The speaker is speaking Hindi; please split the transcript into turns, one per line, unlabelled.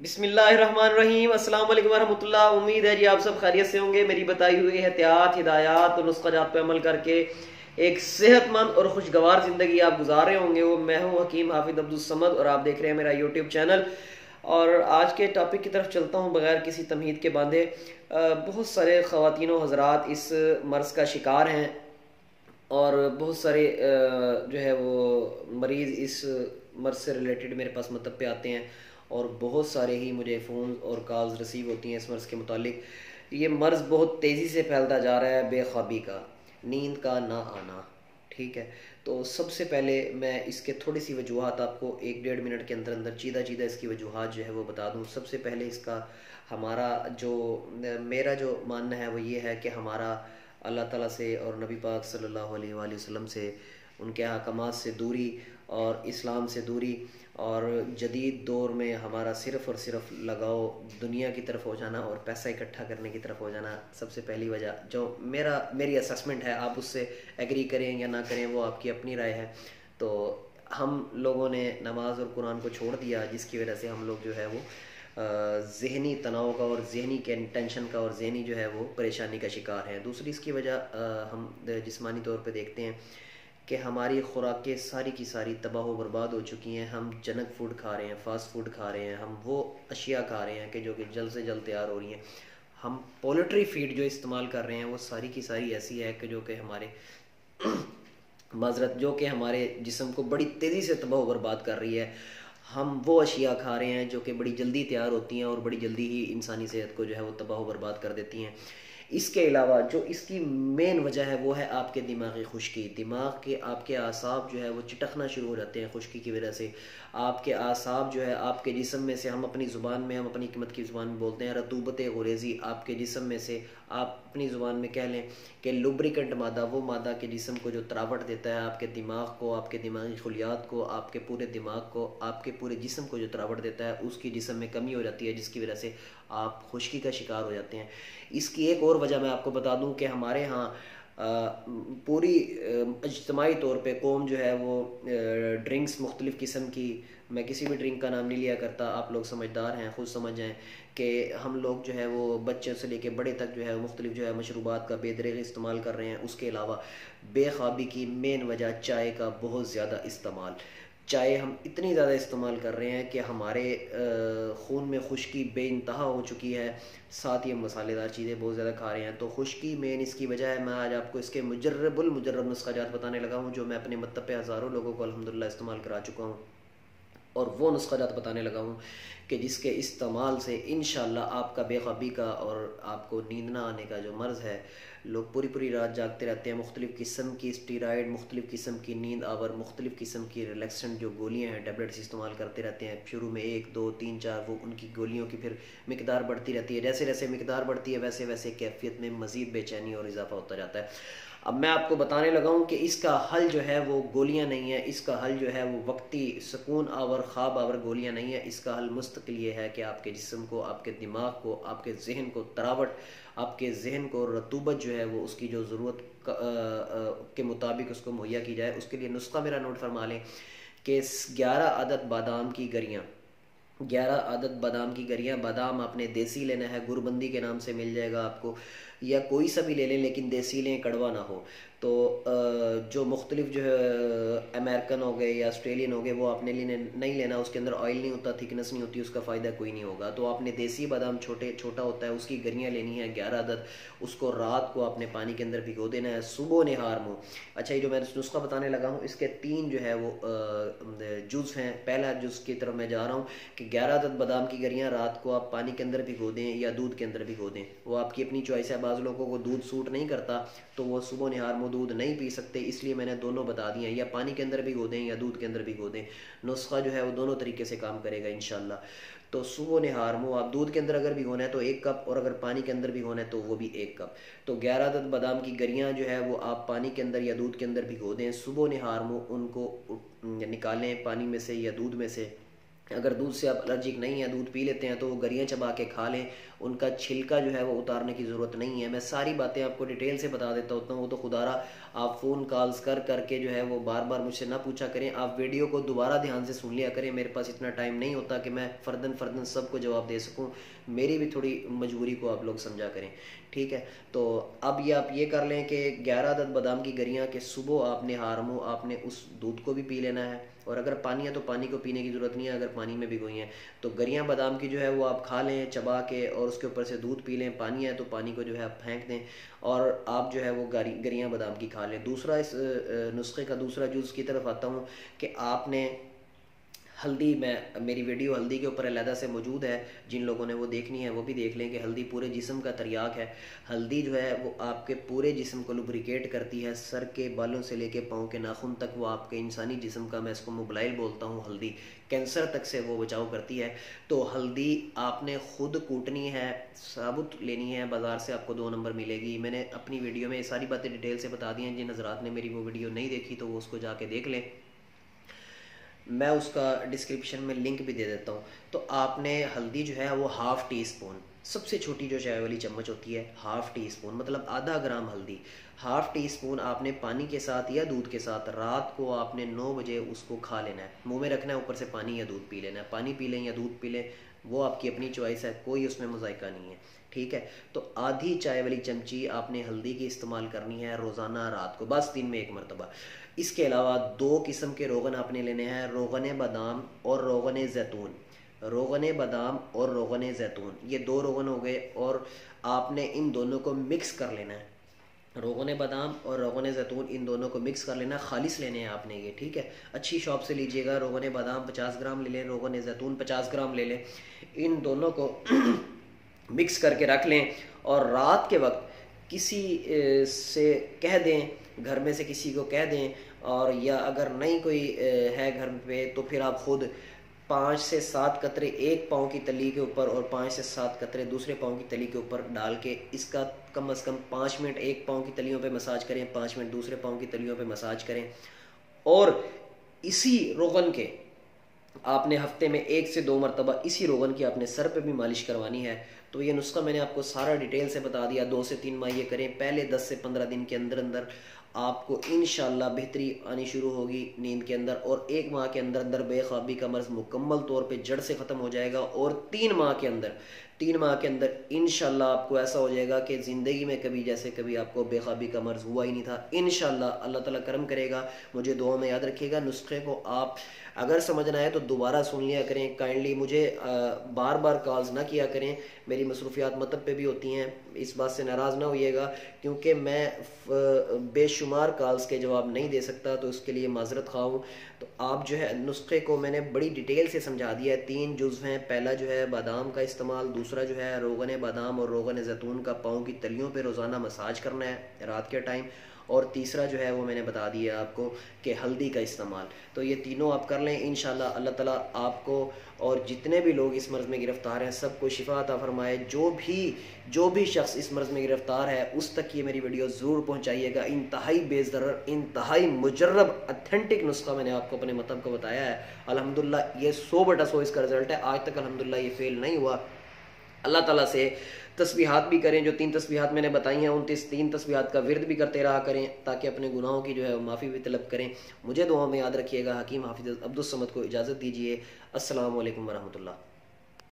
बिस्मिल्लाहिर्रहमानिर्रहीम, अस्सलाम वालेकुम वरहमतुल्लाह। उम्मीद है जी आप सब खैरियत से होंगे। मेरी बताई हुई एहतियात, हिदायत और नुस्ख़ाजात पे अमल करके एक सेहतमंद और खुशगवार ज़िंदगी आप गुजार रहे होंगे। वो मैं हूँ हकीम हाफिज़ अब्दुल समद और आप देख रहे हैं मेरा यूट्यूब चैनल। और आज के टॉपिक की तरफ चलता हूँ बगैर किसी तमहीद के बांधे। बहुत सारे ख़वातीन व हज़रात इस मर्ज़ का शिकार हैं और बहुत सारे जो है वो मरीज़ इस मर्ज़ से रिलेटेड मेरे पास मतलब पे आते हैं और बहुत सारे ही मुझे फ़ोन और कॉल्स रिसीव होती हैं इस मर्ज़ के मुतालिक। ये मर्ज़ बहुत तेज़ी से फैलता जा रहा है, बेख्वाबी का, नींद का ना आना। ठीक है, तो सबसे पहले मैं इसके थोड़ी सी वजूहात आपको एक डेढ़ मिनट के अंदर अंदर चीदा चीदा इसकी वजूहात जो है वो बता दूँ। सबसे पहले इसका हमारा जो मेरा जो मानना है वो ये है कि हमारा अल्लाह ताला से और नबी पाक सल्लल्लाहु अलैहि वसल्लम से, उनके अहकामात से दूरी और इस्लाम से दूरी और जदीद दौर में हमारा सिर्फ़ और सिर्फ लगाव दुनिया की तरफ हो जाना और पैसा इकट्ठा करने की तरफ हो जाना सबसे पहली वजह जो मेरी असेसमेंट है। आप उससे एग्री करें या ना करें वो आपकी अपनी राय है। तो हम लोगों ने नमाज और कुरान को छोड़ दिया, जिसकी वजह से हम लोग जो है वो ज़हनी तनाव का और ज़हनी टेंशन का और ज़हनी जो है वो परेशानी का शिकार हैं। दूसरी इसकी वजह हम जिस्मानी तौर पे देखते हैं कि हमारी खुराकें सारी की सारी तबाह व बर्बाद हो चुकी हैं। हम जंक फूड खा रहे हैं, फास्ट फूड खा रहे हैं, हम वो अशिया खा रहे हैं कि जो कि जल्द से जल्द तैयार हो रही हैं। हम पोल्ट्री फीड जो इस्तेमाल कर रहे हैं वो सारी की सारी ऐसी है कि जो कि हमारे माजरत जो कि हमारे जिस्म को बड़ी तेज़ी से तबाह व बर्बाद कर रही है। हम वो अशिया खा रहे हैं जो कि बड़ी जल्दी तैयार होती हैं और बड़ी जल्दी ही इंसानी सेहत को जो है वो तबाह व बर्बाद कर देती हैं। इसके अलावा जो इसकी मेन वजह है वो है आपके दिमागी खुश्की। दिमाग के आपके आसाब जो है वो चिटकना शुरू हो जाते हैं खुश्की की वजह से। आपके आसाब जो है आपके जिस्म में से, हम अपनी ज़ुबान में, हम अपनी कीमत की ज़ुबान में बोलते हैं रतूबत गुरेज़ी। आपके जिस्म में से, आप अपनी ज़ुबान में कह लें कि लुब्रिकेंट मादा, वो मादा के जिस्म को जो तरावट देता है, आपके दिमाग को, आपके दिमागी खुलियात को, आपके पूरे दिमाग को, आपके पूरे जिस्म को जो तरावट देता है, उसकी जिस्म में कमी हो जाती है, जिसकी वजह से आप खुश्की का शिकार हो जाते हैं। इसकी एक और वजह मैं आपको बता दूं कि हमारे यहाँ पूरी इज्तमाही तौर पे कौम जो है वो ड्रिंक्स मुख्तलिफ़ किस्म की, मैं किसी भी ड्रिंक का नाम नहीं लिया करता, आप लोग समझदार हैं, खुद समझ जाएं कि हम लोग जो है वो बच्चों से लेके बड़े तक जो है मुख्तलिफ जो है मशरूबात का बेदरेग इस्तेमाल कर रहे हैं। उसके अलावा बेख्वाबी की मेन वजह चाय का बहुत ज़्यादा इस्तेमाल। चाय हम इतनी ज़्यादा इस्तेमाल कर रहे हैं कि हमारे खून में खुश्की बेइंतहा हो चुकी है। साथ ही हम मसालेदार चीज़ें बहुत ज़्यादा खा रहे हैं। तो खुश्की मेन इसकी वजह है। मैं आज आपको इसके मुजर्रब नुस्ख़ाजात बताने लगा हूँ जो मैं अपने मतलब पे हज़ारों लोगों को अल्हम्दुलिल्लाह इस्तेमाल करा चुका हूँ और वो नुस्ख़ाजात बताने लगा हूँ कि जिसके इस्तेमाल से इंशाअल्लाह आपका बेख्वाबी का और आपको नींद ना आने का जो मर्ज़ है, लोग पूरी पूरी रात जागते रहते हैं, मुख्तलिफ़ किस्म की स्टीरॉयड, मुख्तलिफ़ किस्म की नींद आवर, मुख्तलिफ़ किस्म की रिलैक्सेंट जो गोलियाँ हैं, टैबलेट्स इस्तेमाल करते रहते हैं। शुरू में 1 2 3 4 वो उनकी गोलियों की फिर मिकदार बढ़ती रहती है। जैसे जैसे मिकदार बढ़ती है वैसे वैसे कैफियत में मज़ीद बेचैनी और इजाफा होता जाता है। अब मैं आपको बताने लगा हूँ कि इसका हल जो है वो गोलियाँ नहीं है, इसका हल जो है वो वक्ती सुकून आवर, ख्वाब आवर गोलियाँ नहीं है। इसका हल मुस्तकिल ये है कि आपके जिस्म को, आपके दिमाग को, आपके जहन को तरावट, आपके जहन को रतूबत जो है वो उसकी जो ज़रूरत के मुताबिक उसको मुहैया की जाए। उसके लिए नुस्खा मेरा नोट फरमा लें कि 11 आदत बादाम की गरियाँ, 11 आदत बादाम की गरियाँ। बादाम आपने देसी लेना है, गुरबंदी के नाम से मिल जाएगा आपको, या कोई सा भी ले लें लेकिन देसी लें, कड़वा ना हो। तो जो मुख्तलिफ जो है अमेरिकन हो गए या ऑस्ट्रेलियन हो गए वो आपने नहीं लेना, उसके अंदर ऑयल नहीं होता, थिकनेस नहीं होती, उसका फ़ायदा कोई नहीं होगा। तो आपने देसी बादाम छोटा होता है उसकी गरियाँ लेनी है 11 अदद। उसको रात को आपने पानी के अंदर भिगो देना है, सुबह निहार मुँह। अच्छा, ये जो मैं नुस्खा बताने लगा हूँ इसके 3 जो है वो जुज़ हैं। पहला जुज़ की तरफ मैं जा रहा हूँ कि 11 अदद बादाम की गरियाँ रात को आप पानी के अंदर भिगो दें या दूध के अंदर भिगो दें, वो आपकी अपनी चॉइस है। बाज़ लोगों को दूध सूट नहीं करता तो वो सुबह निहार मुँह दूध नहीं पी सकते, इसलिए मैंने दोनों बता दिए हैं, या पानी के अंदर भिगो दें या दूध के अंदर भिगो दें। नुस्खा जो है वो दोनों तरीके से काम करेगा इंशाल्लाह। तो सुबह निहार मुँह आप दूध के अंदर अगर भिगोना है तो 1 कप, और अगर पानी के अंदर भिगोना है तो वो भी 1 कप। तो 11 अदद बादाम की गरियाँ जो है वो आप पानी के अंदर या दूध के अंदर भिगो दें। सुबह निहार मुँह उनको निकालें पानी में से या दूध में से, अगर दूध से आप एलर्जिक नहीं है, दूध पी लेते हैं, तो वो गरियाँ चबा के खा लें, उनका छिलका जो है वो उतारने की ज़रूरत नहीं है। मैं सारी बातें आपको डिटेल से बता देता होता हूँ, वो तो खुदारा आप फ़ोन कॉल्स कर करके जो है वो बार बार मुझसे ना पूछा करें, आप वीडियो को दोबारा ध्यान से सुन लिया करें। मेरे पास इतना टाइम नहीं होता कि मैं फ़र्दन सबको जवाब दे सकूँ, मेरी भी थोड़ी मजबूरी को आप लोग समझा करें, ठीक है। तो अब ये आप ये कर लें कि 11 अदद बादाम की गरियाँ के सुबह आपने हारमो आपने उस दूध को भी पी लेना है, और अगर पानी है तो पानी को पीने की ज़रूरत नहीं है, अगर पानी में भिगोई हैं तो गरियाँ बादाम की जो है वो आप खा लें चबा के, और उसके ऊपर से दूध पी लें। पानी है तो पानी को जो है आप फेंक दें, और आप जो है वो गरियाँ बादाम की खा लें। दूसरा इस नुस्खे का दूसरा जूज़ की तरफ आता हूँ कि आपने हल्दी, मैं मेरी वीडियो हल्दी के ऊपर अलहदा से मौजूद है, जिन लोगों ने वो देखनी है वो भी देख लें कि हल्दी पूरे जिस्म का तरियाक है। हल्दी जो है वो आपके पूरे जिस्म को लुब्रिकेट करती है, सर के बालों से लेके पाँव के नाखून तक, वो आपके इंसानी जिस्म का, मैं इसको मोबाइल बोलता हूँ हल्दी, कैंसर तक से वो बचाव करती है। तो हल्दी आपने ख़ुद कूटनी है, साबुत लेनी है, बाज़ार से आपको 2 नंबर मिलेगी। मैंने अपनी वीडियो में सारी बातें डिटेल से बता दी हैं, जिन हज़रात ने मेरी वो वीडियो नहीं देखी तो वो उसको जाके देख लें, मैं उसका डिस्क्रिप्शन में लिंक भी दे देता हूँ। तो आपने हल्दी जो है वो ½ टी स्पून, सबसे छोटी जो चाय वाली चम्मच होती है, ½ टी स्पून मतलब आधा ग्राम हल्दी, ½ टी स्पून आपने पानी के साथ या दूध के साथ रात को आपने 9 बजे उसको खा लेना है, मुंह में रखना है, ऊपर से पानी या दूध पी लेना है। पानी पी लें या दूध पी लें, वो आपकी अपनी चॉइस है, कोई उसमें मुज़ायका नहीं है, ठीक है। तो आधी चाय वाली चमची आपने हल्दी की इस्तेमाल करनी है रोज़ाना रात को, बस दिन में 1 मरतबा। इसके अलावा 2 किस्म के रोगन आपने लेने हैं, रोगन बादाम और रोगन ज़ैतून। रोगन बादाम और रोगन ज़ैतून, ये 2 रोगन हो गए, और आपने इन दोनों को मिक्स कर लेना है। रोगन बादाम और रोगन ज़ैतून इन दोनों को मिक्स कर लेना, खालिस लेने हैं आपने ये, ठीक है। अच्छी शॉप से लीजिएगा, रोगन बादाम 50 ग्राम ले लें, रोगन ज़ैतून 50 ग्राम ले लें। इन दोनों को मिक्स करके रख लें, और रात के वक्त किसी से कह दें, घर में से किसी को कह दें, और या अगर नहीं कोई है घर पे तो फिर आप खुद 5 से 7 कतरे एक पाँव की तली के ऊपर और 5 से 7 कतरे दूसरे पाँव की तली के ऊपर डाल के इसका कम से कम 5 मिनट एक पाँव की तलियों पे मसाज करें, 5 मिनट दूसरे पाँव की तलियों पे मसाज करें। और इसी रोगन के आपने हफ्ते में 1 से 2 मरतबा इसी रोगन की आपने सर पे भी मालिश करवानी है। तो ये नुस्खा मैंने आपको सारा डिटेल से बता दिया। 2 से 3 माह ये करें, पहले 10 से 15 दिन के अंदर अंदर आपको इंशाल्लाह बेहतरी आनी शुरू होगी नींद के अंदर, और 1 माह के अंदर अंदर बेख्वाबी का मर्ज़ मुकम्मल तौर पे जड़ से ख़त्म हो जाएगा, और 3 माह के अंदर इंशाल्लाह आपको ऐसा हो जाएगा कि ज़िंदगी में कभी जैसे कभी आपको बेख्वाबी का मर्ज़ हुआ ही नहीं था। इंशाल्लाह अल्लाह ताला करम करेगा। मुझे दुआ में याद रखिएगा। नुस्खे को आप अगर समझना है तो दोबारा सुन लिया करें, काइंडली मुझे बार बार कॉल्स ना किया करें, मेरी मसरूफियात मतलब पे भी होती हैं, इस बात से नाराज़ ना होइएगा, क्योंकि मैं बेशुमार कॉल्स के जवाब नहीं दे सकता, तो उसके लिए माजरत खा हूँ। तो आप जो है नुस्खे को मैंने बड़ी डिटेल से समझा दिया है। 3 जुज़ हैं, पहला जो है बादाम का इस्तेमाल, दूसरा जो है रोगन बादाम और रोगन ज़ैतून का पाँव की तलियों पे रोज़ाना मसाज करना है रात के टाइम, और तीसरा जो है वो मैंने बता दिया आपको कि हल्दी का इस्तेमाल। तो ये तीनों आप कर लें, इंशाल्लाह अल्लाह ताला आपको और जितने भी लोग इस मर्ज़ में गिरफ़्तार हैं सबको शिफा अता फ़रमाए। जो भी शख्स इस मर्ज़ में गिरफ़्तार है उस तक ये मेरी वीडियो ज़रूर पहुँचाइएगा। इंतहाई बेज़रर, इंतहाई मुजर्रब ऑथेंटिक नुस्खा मैंने आपको अपने मतलब को बताया है। अल्हम्दुलिल्लाह ये 100/100 इसका रिज़ल्ट है। आज तक अल्हम्दुलिल्लाह ये फ़ेल नहीं हुआ। अल्लाह ताला से तस्बीहात भी करें, जो 3 तस्बीहात मैंने बताई हैं, उन 3 तस्बीहात का विर्द भी करते रहा करें, ताकि अपने गुनाहों की जो है माफ़ी भी तलब करें। मुझे दुआ में याद रखिएगा। हकीम हाफिज़ अब्दुस समद को इजाज़त दीजिए। अस्सलामु अलैकुम वरहमतुल्लाह।